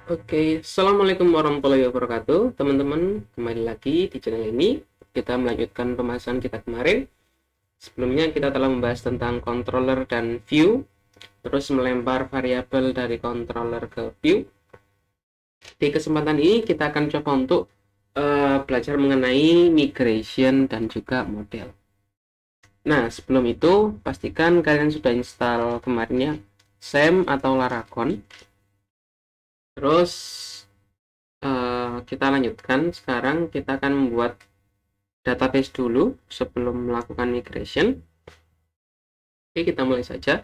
Oke, Assalamualaikum warahmatullahi wabarakatuh. Teman-teman, kembali lagi di channel ini. Kita melanjutkan pembahasan kita kemarin. Sebelumnya kita telah membahas tentang controller dan view, terus melempar variabel dari controller ke view. Di kesempatan ini kita akan coba untuk belajar mengenai migration dan juga model. Nah, sebelum itu pastikan kalian sudah install kemarin ya, SAM atau Laracon. Terus kita lanjutkan. Sekarang kita akan membuat database dulu sebelum melakukan migration. Oke, kita mulai saja.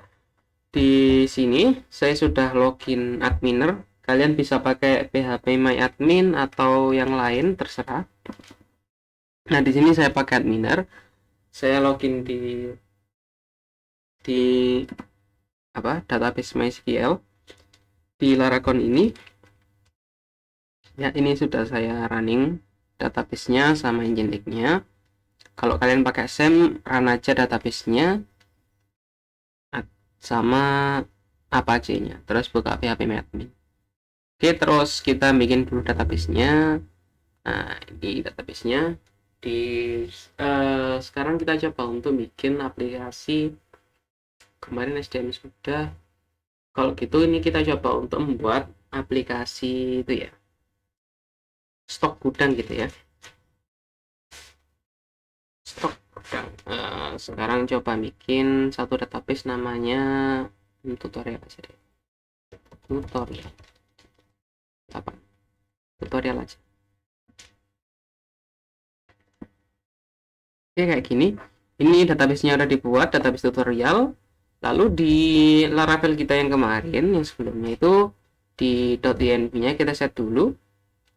Di sini saya sudah login adminer. Kalian bisa pakai PHP MyAdmin atau yang lain, terserah. Nah, di sini saya pakai adminer. Saya login di database MySQL di Laracon ini. Ya, ini sudah saya running database-nya sama Nginx-nya. Kalau kalian pakai SAM, run aja database-nya sama Apache-nya. Terus buka PHP admin. Oke, terus kita bikin dulu database-nya. Nah, ini database-nya. Sekarang kita coba untuk bikin aplikasi. Kemarin SDM sudah. Kalau gitu ini kita coba untuk membuat aplikasi itu ya. Stok gudang gitu ya. Stok gudang. Sekarang coba bikin satu database namanya tutorial aja deh. Tutorial aja. Oke, kayak gini. Ini database-nya udah dibuat, database tutorial. Lalu di Laravel kita yang kemarin, yang sebelumnya itu di .env-nya kita set dulu.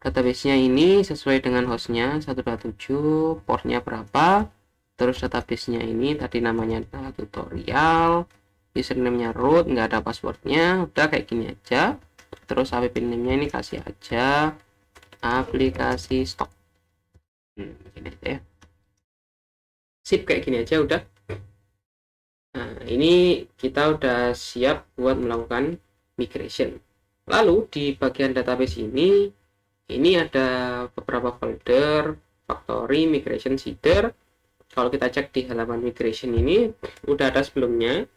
Database-nya ini sesuai dengan hostnya 127, portnya berapa. Terus database-nya ini tadi namanya tutorial, username-nya root, nggak ada passwordnya, udah kayak gini aja. Terus app name-nya ini kasih aja aplikasi stok. Gini aja ya. Sip, kayak gini aja udah. Nah, ini kita udah siap buat melakukan migration. Lalu di bagian database ini ada beberapa folder, factory, migration seeder. Kalau kita cek di halaman migration ini udah ada sebelumnya,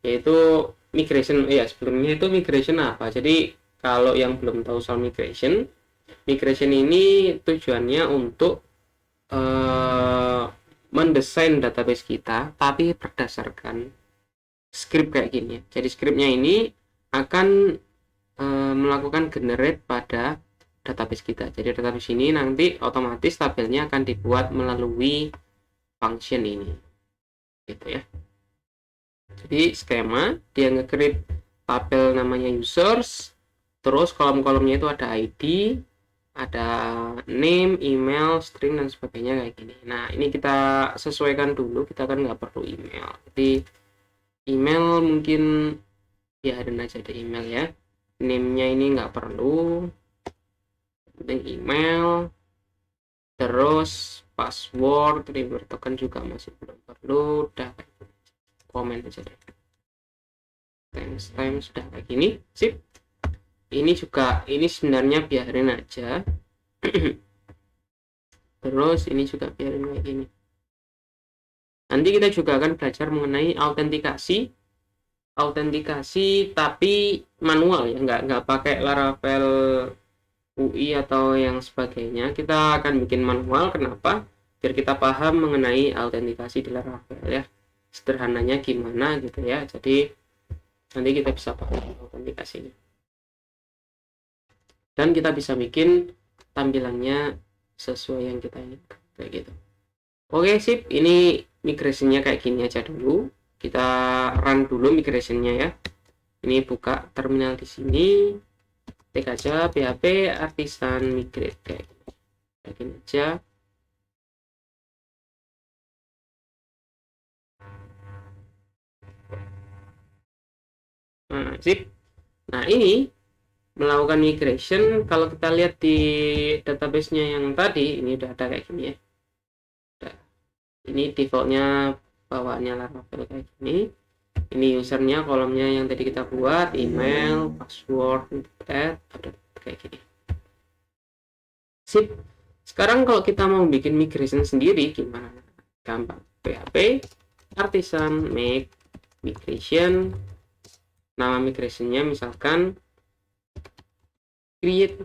yaitu migration. Ya, sebelumnya itu migration apa? Jadi kalau yang belum tahu soal migration ini tujuannya untuk mendesain database kita, tapi berdasarkan script kayak gini. Jadi scriptnya ini akan melakukan generate pada database kita. Jadi database ini nanti otomatis tabelnya akan dibuat melalui function ini, gitu ya. Jadi skema dia nge-create tabel namanya users, terus kolom-kolomnya itu ada ID, ada name, email, string, dan sebagainya kayak gini. Nah, ini kita sesuaikan dulu, kita kan nggak perlu email. Jadi email mungkin biarin aja ada email ya. Name-nya ini nggak perlu, penting email. Terus password, river token juga masih belum perlu. Udah komen aja deh. Time sudah kayak gini, sip. Ini juga, ini sebenarnya biarin aja. Terus ini juga biarin kayak gini. Nanti kita juga akan belajar mengenai autentikasi tapi manual ya, nggak pakai Laravel UI atau yang sebagainya. Kita akan bikin manual. Kenapa? Biar kita paham mengenai autentikasi di Laravel ya, sederhananya gimana gitu ya. Jadi nanti kita bisa pakai autentikasinya dan kita bisa bikin tampilannya sesuai yang kita inginkan kayak gitu. Oke, sip. Ini migrasinya kayak gini aja dulu. Kita run dulu migrationnya ya. Ini buka terminal di sini, ketik aja php artisan migrate kayak gini aja. Nah, sip. Nah, ini melakukan migration. Kalau kita lihat di database-nya yang tadi, ini udah ada kayak gini ya. Ini defaultnya bawaannya Laravel kayak gini. Ini usernya, kolomnya yang tadi kita buat, email, password, ada kayak Sip. Sekarang kalau kita mau bikin migration sendiri gimana? Gampang. PHP artisan make migration. Nama migrationnya misalkan create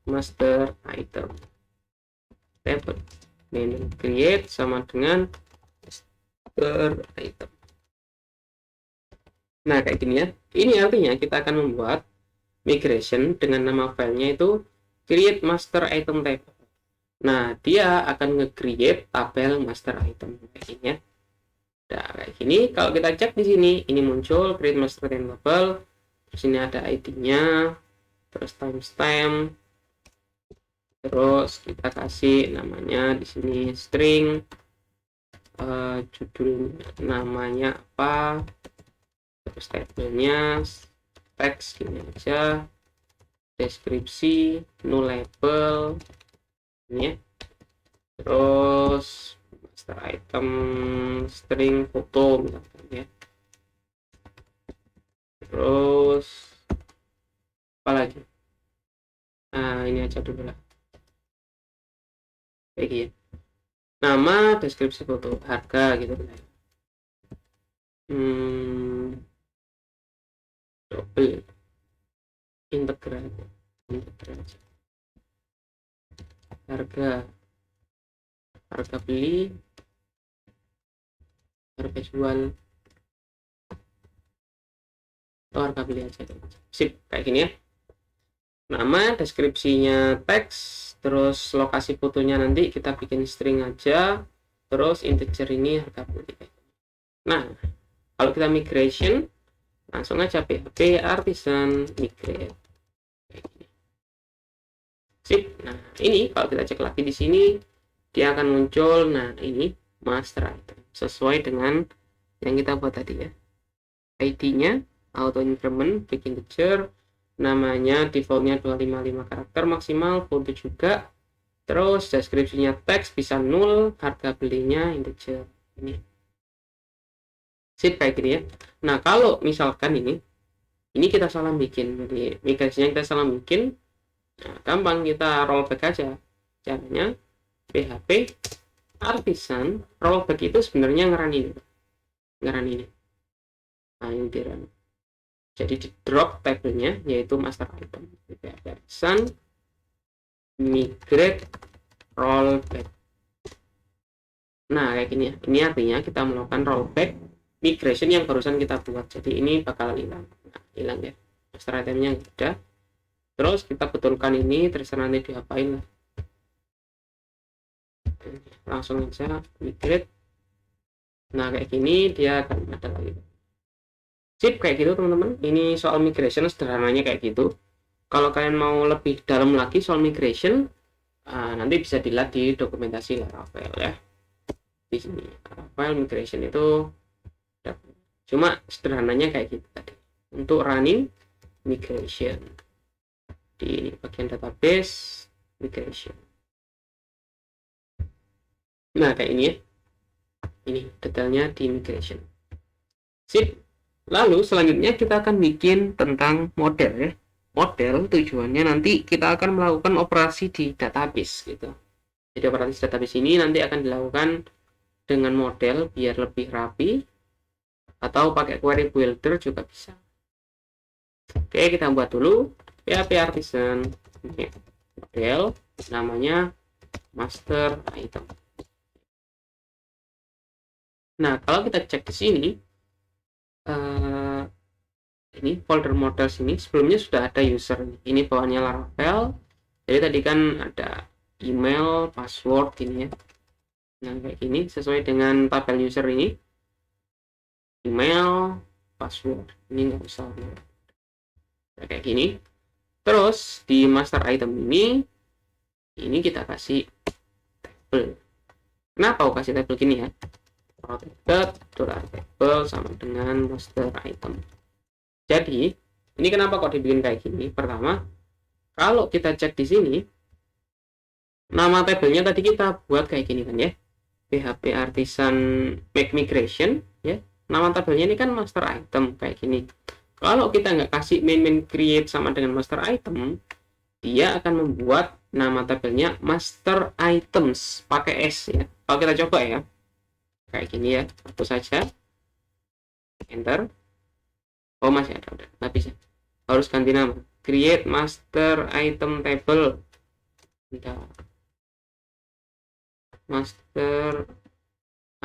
master item table. Ini create sama dengan master item. Nah, kayak gini ya. Ini artinya kita akan membuat migration dengan nama filenya itu create master item table. Nah, dia akan nge-create tabel master item kayak gini ya. Nah, kayak gini. Kalau kita cek di sini, ini muncul create master item table. Terus ini ada ID-nya, terus timestamp. Terus kita kasih namanya di sini string, judul namanya apa, terus tabelnya teks gini aja, deskripsi no label ini ya. Terus master item string foto misalkan ya. Terus apa lagi, nah ini aja dulu lah kayak gini, nama, deskripsi foto, harga gitu lah. Double integrasi harga beli, harga jual, atau harga beli aja. Sip, kayak gini ya. Nama, deskripsinya teks, terus lokasi fotonya nanti kita bikin string aja, terus integer ini harga beli. Nah, kalau kita migration langsung aja PHP artisan migrate kayak gini. Sip. Nah, ini kalau kita cek lagi di sini dia akan muncul, nah ini master item sesuai dengan yang kita buat tadi ya. ID-nya auto increment big integer, namanya defaultnya 255 karakter maksimal, foto juga, terus deskripsinya teks bisa null, harga belinya integer ini. Sip, kayak gini ya. Nah, kalau misalkan ini kita salah bikin, jadi migrasinya kita salah bikin, nah, gampang kita rollback aja. Caranya PHP artisan rollback itu sebenarnya ngeran ini. Nah, ini di run. Jadi di drop tabelnya yaitu master item. PHP artisan migrate rollback. Nah, kayak gini ya. Ini artinya kita melakukan rollback migration yang barusan kita buat. Jadi ini bakal hilang. Nah, hilang ya. Master itemnya udah. Terus kita betulkan ini, terserah nanti diapain lah. Langsung aja migrate. Nah, kayak gini dia akan ada lagi. Sip, kayak gitu teman-teman. Ini soal migration sederhananya kayak gitu. Kalau kalian mau lebih dalam lagi soal migration, nanti bisa dilihat di dokumentasi Laravel ya. Di sini Laravel migration itu cuma sederhananya kayak gitu tadi. Untuk running migration di bagian database migration. Nah, kayak ini ya. Ini detailnya di migration. Sip. Lalu selanjutnya kita akan bikin tentang model ya. Model tujuannya nanti kita akan melakukan operasi di database gitu. Jadi operasi database ini nanti akan dilakukan dengan model biar lebih rapi, atau pakai query builder juga bisa. Oke, kita buat dulu PHP artisan model namanya master item. Nah, kalau kita cek di sini, ini folder model sini sebelumnya sudah ada user. Ini bawaannya Laravel. Jadi tadi kan ada email, password ini ya. Nah, kayak gini sesuai dengan tabel user ini. Email, password. Ini nggak usah. Nah, kayak gini. Terus di master item ini kita kasih table. Kenapa aku kasih table gini ya? Table sama dengan master item. Jadi ini kenapa kok dibikin kayak gini? Pertama, kalau kita cek di sini, nama tabelnya tadi kita buat kayak gini kan ya, PHP artisan make migration ya. Nama tabelnya ini kan master item kayak gini. Kalau kita nggak kasih main create sama dengan master item, dia akan membuat nama tabelnya master items pakai S ya. Kalau kita coba ya, kayak gini ya, hapus saja, enter. Oh masih ada, udah nggak bisa, harus ganti nama, create master item table. Bentar. Master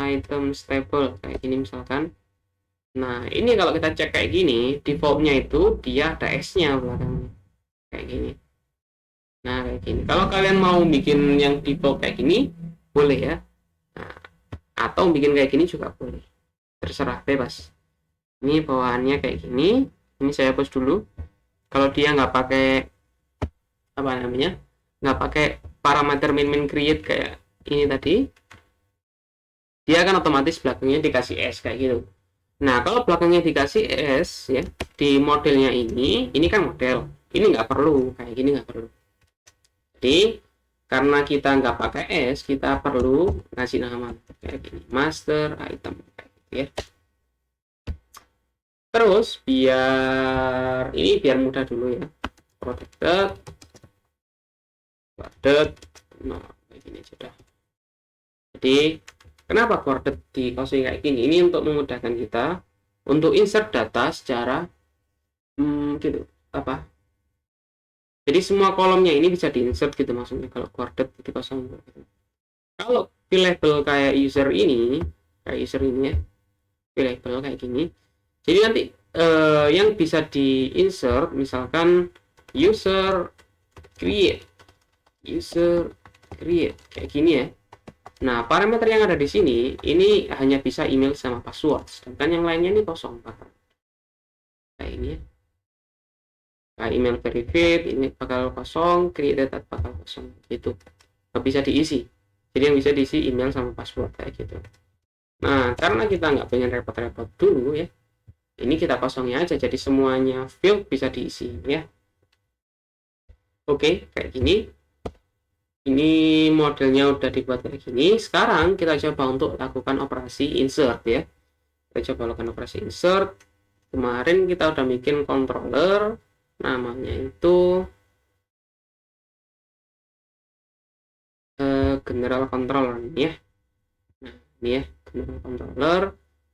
items table kayak gini misalkan. Nah ini kalau kita cek kayak gini, defaultnya itu dia ada S-nya belakangnya kayak gini. Nah kayak gini, kalau kalian mau bikin yang default kayak gini boleh ya, nah, atau bikin kayak gini juga boleh, terserah, bebas. Ini bawaannya kayak gini. Ini saya hapus dulu. Kalau dia nggak pakai apa namanya, nggak pakai parameter min create kayak ini tadi, dia akan otomatis belakangnya dikasih S kayak gitu. Nah kalau belakangnya dikasih S ya, di modelnya ini kan model, ini nggak perlu kayak gini, nggak perlu. Jadi karena kita nggak pakai S, kita perlu ngasih nama kayak gini, master item kayak gitu ya. Terus biar ini biar mudah dulu ya, protected, nah kayak gini sudah. Jadi kenapa guarded di closing kayak gini? Ini untuk memudahkan kita untuk insert data secara gitu apa. Jadi semua kolomnya ini bisa diinsert gitu maksudnya kalau guarded di kosong. Kalau label kayak user ini ya, label kayak gini. Jadi nanti yang bisa diinsert misalkan user create kayak gini ya. Nah, parameter yang ada di sini ini hanya bisa email sama password, sedangkan yang lainnya ini kosong, kayak ini ya. Nah, email verified ini bakal kosong, create data bakal kosong, itu nggak bisa diisi. Jadi yang bisa diisi email sama password kayak gitu. Nah, karena kita nggak pengen repot-repot dulu ya, ini kita kosongnya aja, jadi semuanya field bisa diisi ya. Oke, kayak gini. Ini modelnya udah dibuat kayak gini. Sekarang kita coba untuk lakukan operasi insert ya. Kita coba lakukan operasi insert. Kemarin kita udah bikin controller, namanya itu general controller ini ya. Nah ini ya general controller.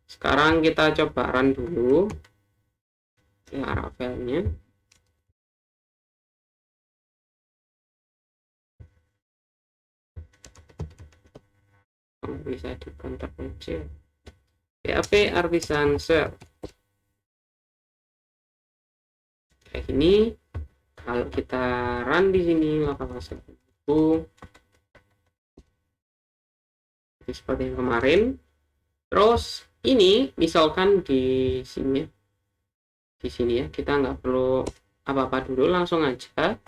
Sekarang kita coba run dulu Laravelnya. Bisa di kontak aja PHP artisan share kayak gini. Kalau kita run di sini lokasi itu seperti yang kemarin. Terus ini misalkan di sini ya, kita nggak perlu apa-apa dulu, langsung aja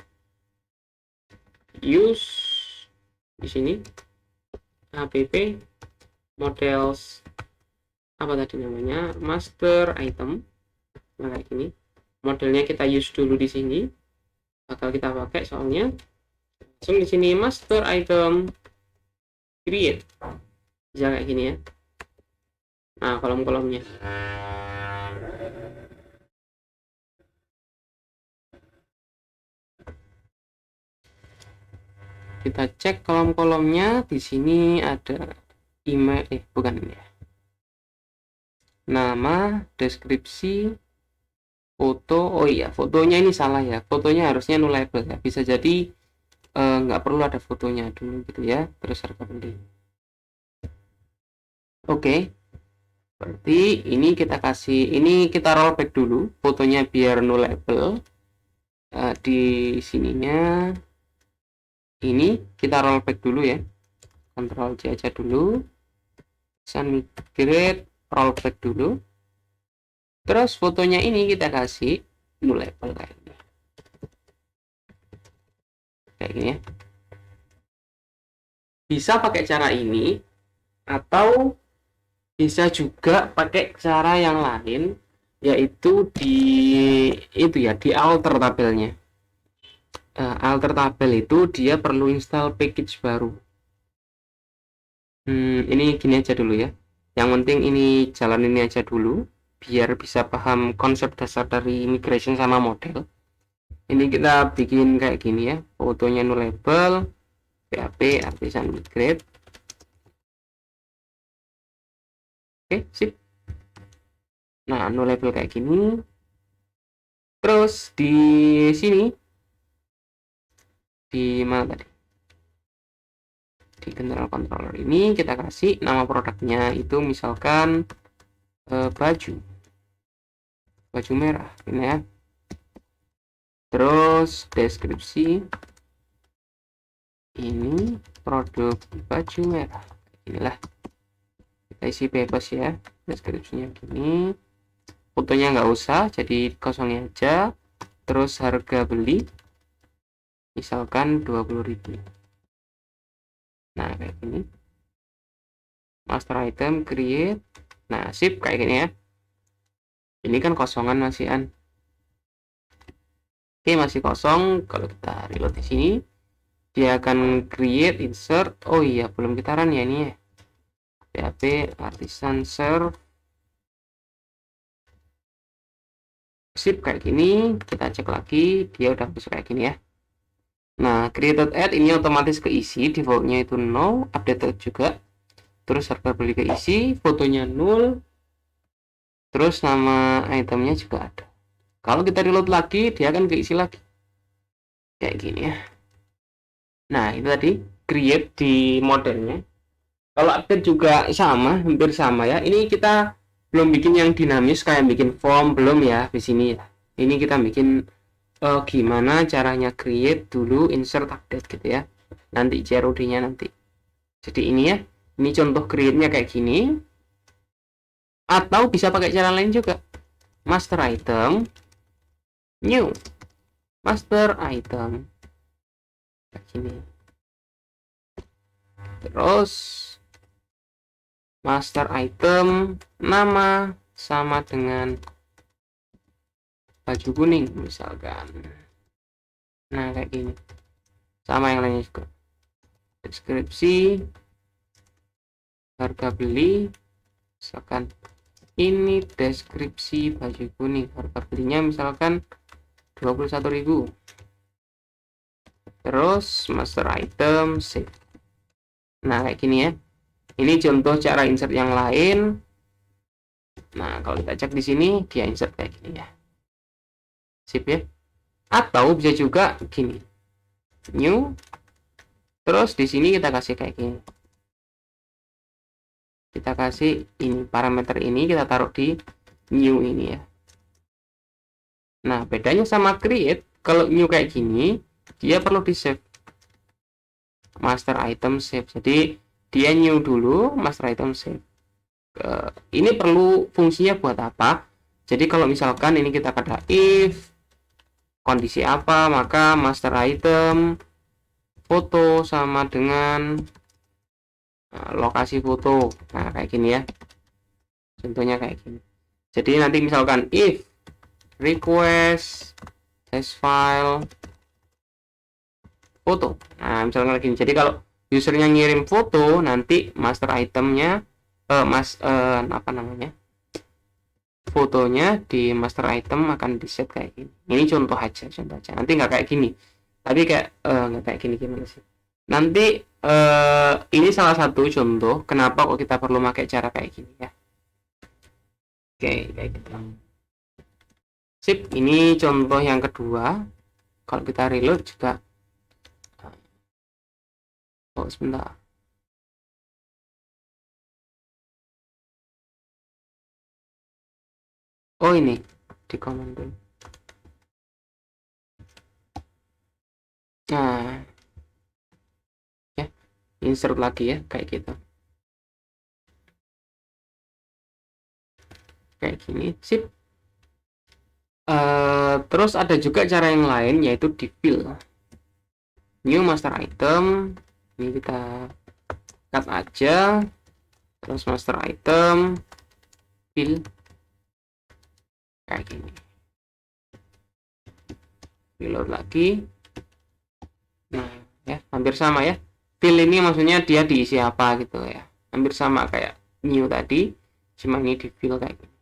use di sini app models apa tadi namanya, master item. Nah kayak gini modelnya kita use dulu di sini, bakal kita pakai soalnya. Langsung di sini master item create bisa kayak gini ya. Nah kolom-kolomnya kita cek kolom-kolomnya. Di sini ada email, bukan ini ya, nama, deskripsi, foto. Oh iya, fotonya ini salah ya, fotonya harusnya nullable ya, bisa jadi nggak perlu ada fotonya dulu gitu ya. Terus harga beli. Oke, berarti ini kita kasih, ini kita rollback dulu fotonya biar nullable. Di sininya ini kita rollback dulu ya, Ctrl C aja dulu, sun migrate, rollback dulu. Terus fotonya ini kita kasih nullable kayak gini ya. Bisa pakai cara ini atau bisa juga pakai cara yang lain, yaitu di alter tabelnya. Alter tabel itu dia perlu install package baru. Ini gini aja dulu ya, yang penting ini jalan ini aja dulu biar bisa paham konsep dasar dari migration sama model. Ini kita bikin kayak gini ya, fotonya no label, PHP artisan migrate. Oke, sip. Nah, no label kayak gini. Terus di sini, di mana tadi? Di general controller ini kita kasih nama produknya itu misalkan baju merah ini ya. Terus deskripsi ini produk baju merah, inilah kita isi bebas ya, deskripsinya gini, fotonya nggak usah jadi kosongnya aja. Terus harga beli misalkan 20.000. Nah kayak gini, master item create. Nah sip, kayak gini ya. Ini kan kosongan masih an. Oke, masih kosong. Kalau kita reload di sini, dia akan create insert. Oh iya, belum kita run ya ini ya. PHP artisan serve. Sip, kayak gini. Kita cek lagi, dia udah bisa kayak gini ya. Nah, created ad ini otomatis keisi, defaultnya itu no, updated juga. Terus harga beli keisi, fotonya 0. Terus nama itemnya juga ada. Kalau kita reload lagi, dia akan keisi lagi. Kayak gini ya. Nah, itu tadi create di modelnya. Kalau update juga sama, hampir sama ya. Ini kita belum bikin yang dinamis kayak bikin form, belum ya di sini ya. Ini kita bikin gimana caranya create dulu, insert, update gitu ya. Nanti CRUD-nya nanti. Jadi ini ya, ini contoh create-nya kayak gini. Atau bisa pakai cara lain juga. Master item, new, master item. Kayak gini. Terus master item nama sama dengan baju kuning misalkan. Nah kayak gini, sama yang lainnya juga. Deskripsi harga beli misalkan ini deskripsi baju kuning, harga belinya misalkan 21.000. Terus master item save. Nah kayak gini ya. Ini contoh cara insert yang lain. Nah, kalau kita cek di sini, dia insert kayak gini ya. Sip ya. Atau bisa juga gini. New. Terus di sini kita kasih kayak gini. Kita kasih ini, parameter ini kita taruh di new ini ya. Nah, bedanya sama create, kalau new kayak gini, dia perlu di save. Master item save. Jadi, dia new dulu, master item save. Ini perlu fungsinya buat apa? Jadi kalau misalkan ini kita kata if kondisi apa, maka master item foto sama dengan lokasi foto. Nah kayak gini ya, contohnya kayak gini. Jadi nanti misalkan if request test file foto. Nah misalkan kayak gini. Jadi kalau usernya ngirim foto, nanti master itemnya apa namanya, fotonya di master item akan di set kayak gini. Ini contoh aja. Nanti nggak kayak gini, tapi kayak nggak kayak gini, gimana sih? Nanti ini salah satu contoh kenapa kok kita perlu pakai cara kayak gini ya. Oke, kayak gitu. Sip, ini contoh yang kedua. Kalau kita reload juga. Oh sebentar. Oh ini di komen dulu. Nah, ya insert lagi ya kayak gitu. Kayak gini, sip. Terus ada juga cara yang lain yaitu di fill. New master item. Ini kita cut aja. Terus master item fill kayak gini. Reload lagi. Nah, ya hampir sama ya. Fill ini maksudnya dia diisi apa gitu ya. Hampir sama kayak new tadi, cuma ini di fill kayak gini.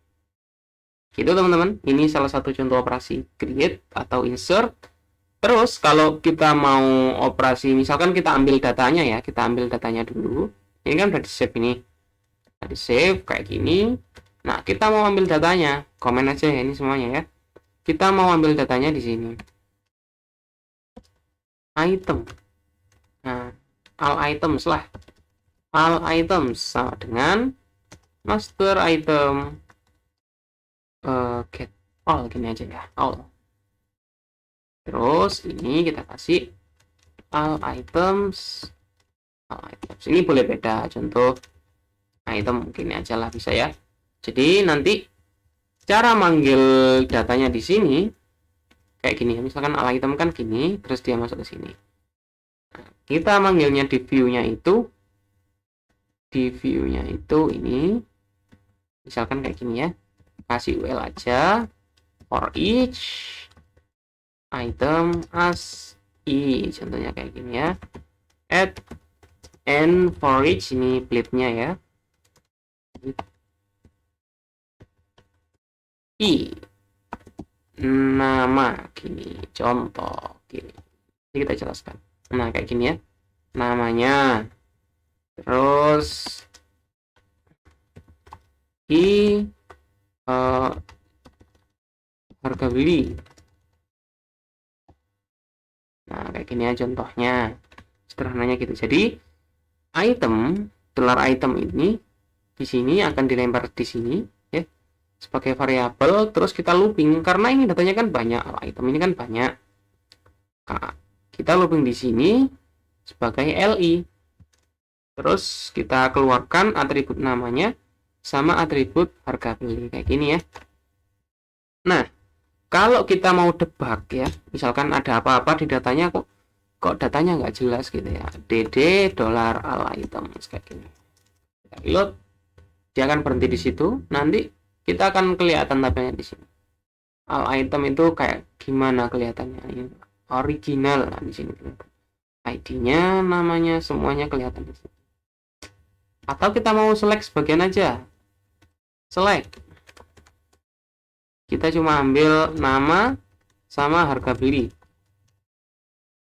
Gitu teman-teman. Ini salah satu contoh operasi create atau insert Terus kalau kita mau operasi, misalkan kita ambil datanya ya, kita ambil datanya dulu. Ini kan udah di save ini, udah di save kayak gini. Nah, kita mau ambil datanya, komen aja ya ini semuanya ya. Kita mau ambil datanya di sini. Item. Nah, all items lah. All items sama dengan master item get all gini aja ya, all. Terus ini kita kasih all items. Ini boleh beda, contoh item mungkin aja lah bisa ya. Jadi nanti cara manggil datanya di sini kayak gini ya. Misalkan all item kan gini, terus dia masuk ke sini. Nah, kita manggilnya di view-nya itu ini. Misalkan kayak gini ya. Kasih UL aja for each item as i, contohnya kayak gini ya. Add and for each, ini blipnya ya, i nama gini, contoh gini. Ini kita jelaskan. Nah kayak gini ya, namanya, terus i harga beli. Nah kayak gini ya contohnya, sederhananya gitu. Jadi item, dolar item ini di sini akan dilempar di sini ya sebagai variabel, terus kita looping karena ini datanya kan banyak, item ini kan banyak. Nah, kita looping di sini sebagai li, terus kita keluarkan atribut namanya sama atribut harga beli kayak gini ya. Nah kalau kita mau debug ya, misalkan ada apa-apa di datanya, kok datanya nggak jelas gitu ya, dd dolar all item kayak gini, kita reload, dia akan berhenti di situ. Nanti kita akan kelihatan tabelnya di sini. All item itu kayak gimana kelihatannya, ini original. Nah, di sini ID-nya, namanya, semuanya kelihatan di sini. Atau kita mau select sebagian aja, select. Kita cuma ambil nama sama harga beli.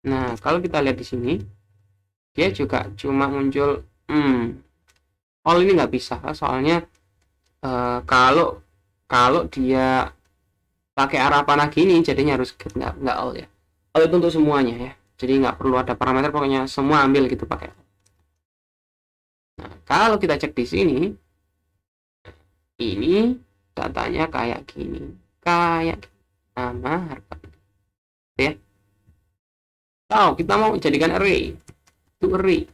Nah, kalau kita lihat di sini, dia juga cuma muncul all ini nggak bisa, soalnya kalau dia pakai arah panah gini jadinya harus get, nggak all ya. All itu untuk semuanya ya, jadi nggak perlu ada parameter, pokoknya semua ambil gitu pakai. Nah kalau kita cek di sini, ini datanya kayak gini, kayak nama, harga ya. Oh kita mau jadikan array, itu array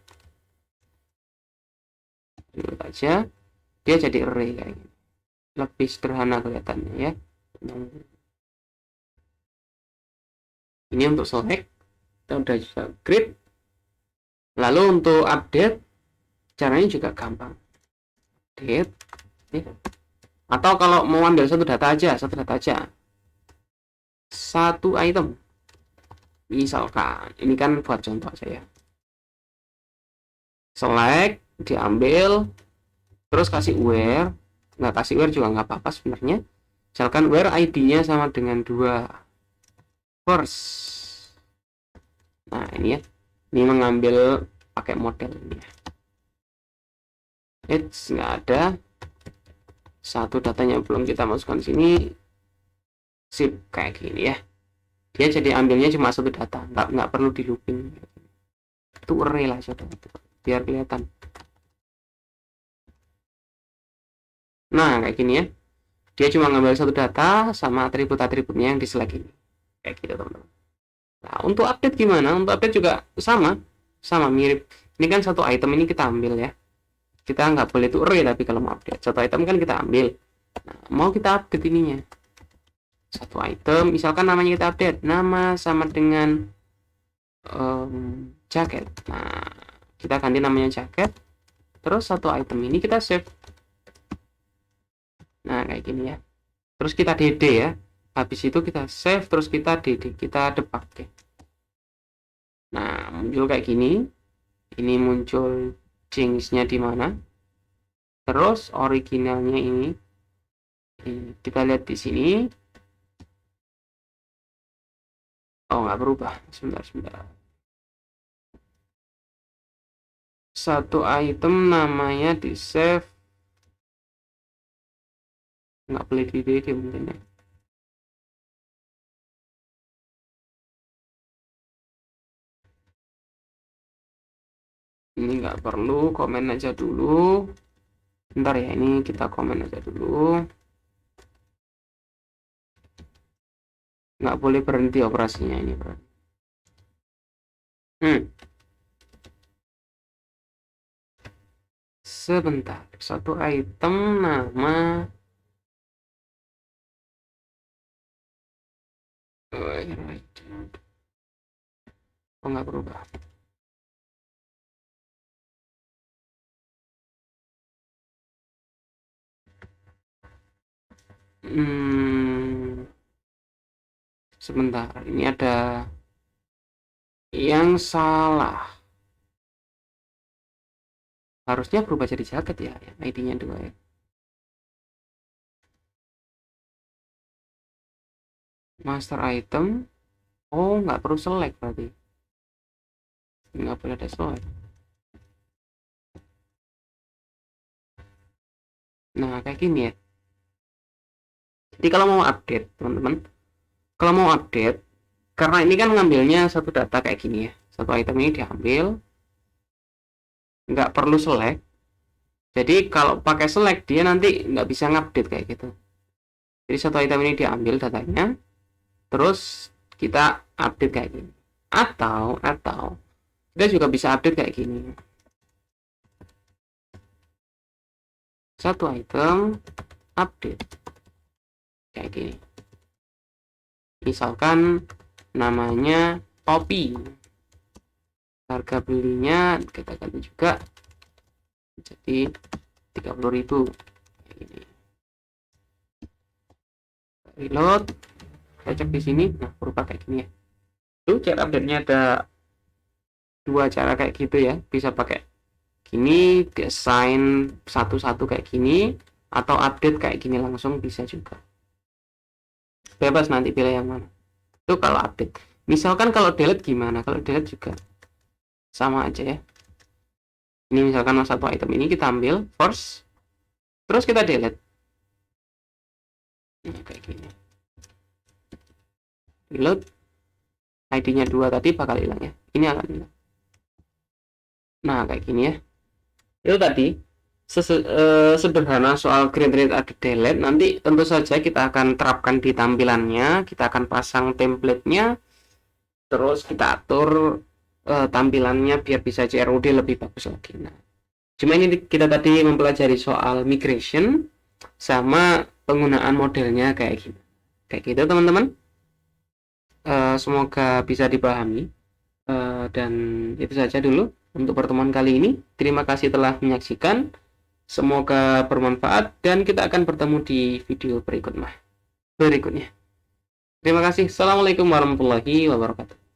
dulu aja, dia jadi array kayak gini, lebih sederhana kelihatannya ya. Ini untuk select, kita udah bisa create. Lalu untuk update caranya juga gampang, update ya. Atau kalau mau ambil satu data aja, satu item, misalkan ini kan buat contoh saya, select, diambil, terus kasih where, nggak kasih where juga nggak apa-apa sebenarnya. Misalkan where ID-nya sama dengan 2 first. Nah ini ya, ini mengambil pakai model ini ya. It's nggak ada, satu datanya belum kita masukkan sini, sip kayak gini ya. Dia jadi ambilnya cuma satu data, nggak perlu di looping. Itu array lah coba, biar kelihatan. Nah kayak gini ya, dia cuma ngambil satu data sama atribut-atributnya yang di select ini kayak gitu teman-teman. Nah untuk update gimana? Untuk update juga sama mirip. Ini kan satu item ini kita ambil ya, kita nggak boleh itu array, tapi kalau mau update satu item kan kita ambil. Nah, mau kita update ininya, satu item misalkan namanya kita update, nama sama dengan jaket. Nah kita ganti namanya jaket, terus satu item ini kita save. Nah kayak gini ya, terus kita dd ya, habis itu kita save, terus kita dd, kita debug ya. Nah muncul kayak gini, ini muncul change-nya di mana, terus originalnya ini kita lihat di sini. Oh, nggak berubah. Sebentar. Satu item namanya di save. Nggak boleh di DD mungkin ya. Ini nggak perlu, komen aja dulu. Bentar ya, ini kita komen aja dulu. Nggak boleh berhenti operasinya ini, bro. Sebentar, satu item nama oh, nggak berubah. Sebentar, ini ada yang salah. Harusnya berubah jadi jaket ya, ID-nya 2 ya. Master item. Oh, nggak perlu select berarti. Nggak boleh ada select. Nah, kayak gini ya. Jadi kalau mau update, teman-teman, kalau mau update, karena ini kan ngambilnya satu data kayak gini ya. Satu item ini diambil, nggak perlu select. Jadi kalau pakai select, dia nanti nggak bisa ngupdate kayak gitu. Jadi satu item ini diambil datanya, terus kita update kayak gini. Atau kita juga bisa update kayak gini. Satu item update kayak gini. Misalkan namanya topi. Harga belinya kita ganti juga jadi 30.000 kayak gini. Reload, saya cek di sini, nah berubah kayak gini ya. Itu cara update-nya ada dua cara kayak gitu ya, bisa pakai gini, desain satu-satu kayak gini, atau update kayak gini langsung bisa juga. Bebas nanti pilih yang mana. Itu kalau update. Misalkan kalau delete gimana? Kalau delete juga sama aja ya. Ini misalkan satu item ini kita ambil first, terus kita delete. Nah, kayak gini. Reload, ID-nya 2 tadi bakal hilang ya. Ini akan hilang. Nah, kayak gini ya. Itu tadi sederhana soal create ada delete. Nanti tentu saja kita akan terapkan di tampilannya. Kita akan pasang template-nya. Terus kita atur tampilannya biar bisa CRUD lebih bagus lagi. Nah, cuma ini kita tadi mempelajari soal migration sama penggunaan modelnya kayak gitu. Kayak gitu teman-teman. Semoga bisa dipahami. Dan itu saja dulu untuk pertemuan kali ini. Terima kasih telah menyaksikan. Semoga bermanfaat dan kita akan bertemu di video berikutnya. Terima kasih. Assalamualaikum warahmatullahi wabarakatuh.